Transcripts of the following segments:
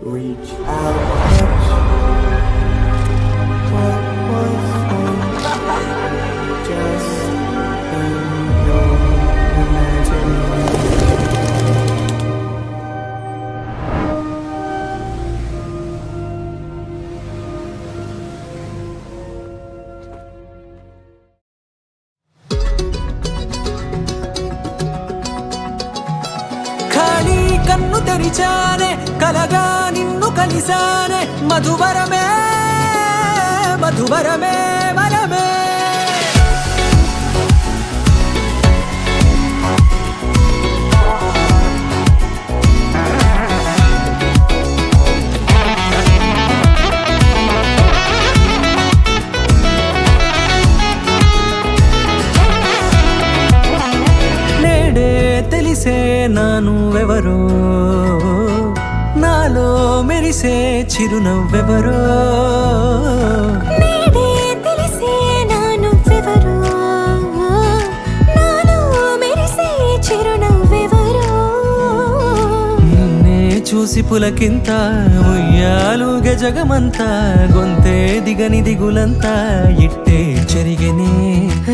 Reach out, touch what was just in your imagination. ఖాళీ కన్ను తెరిచానే కలగా నిన్ను కలిసానే మధువరమే మధువరమే వరమే నేడే తెలిసే నానువెవరో నాలో మెరిసే చిరునవ్వెవరో నేడే తెలిసే నానువెవరో నాలో మెరిసే చిరునవ్వెవరో నిన్నే చూసి పులకింత ఉయ్యాలుగ జగమంతా గొంతే దిగని దిగులంతా ఇట్టే చెరిగెనే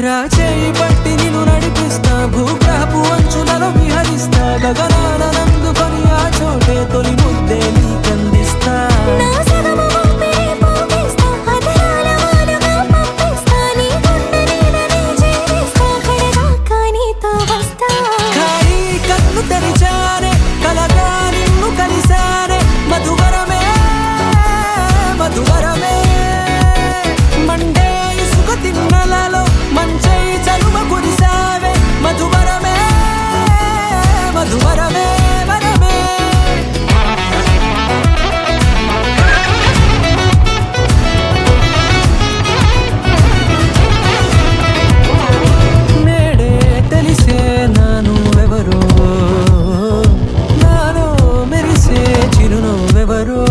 రాచేయి పట్టి నిన్ను నడిపిస్తా భూగ్రహపు అంచులలో విహరిస్తా గగనాన నందుకొని ఆ చోటే తొలి ముద్దే నీకందిస్తా నా సగము ఊపిరి పోగిస్తా అదరాల వానగా పంపిస్తా నీ గుండె నీడనే చేరిస్తా కడదాకా నీతో వస్తా ఖాళీ కన్ను తెరిచానే కలగా నిన్ను కలిసానే మధువరమే మధువరమే మండే ఇసుక తిన్నలలో మంచై చలువ కురిసావే మధువరమే మధువరమే వరమే నేడే తెలిసే నానువెవరో నాలో మెరిసే చిరునవ్వెవరో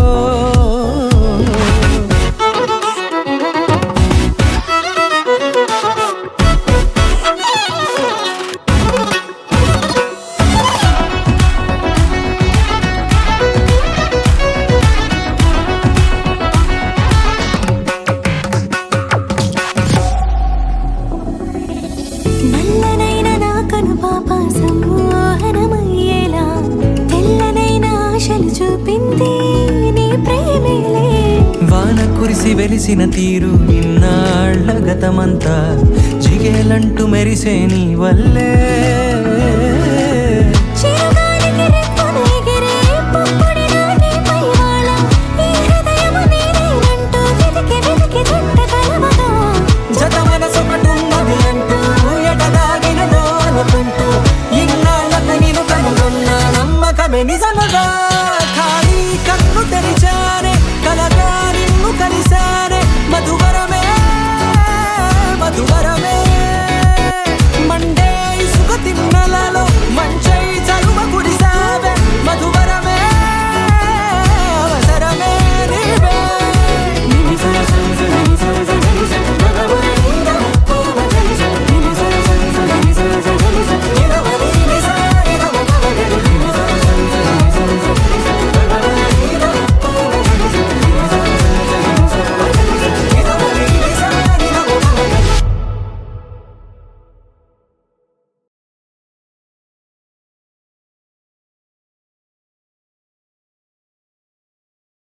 నల్లనైన నా కనుపాప సమ్మోహనమయ్యేలా తెల్లనైన ఆశలు చూపింది నీ ప్రేమేలే వాన కురిసి వెలిసిన తీరు ఇన్నాళ్ల గతమంతా జిగేలంటూ మెరిసే నీ వల్లే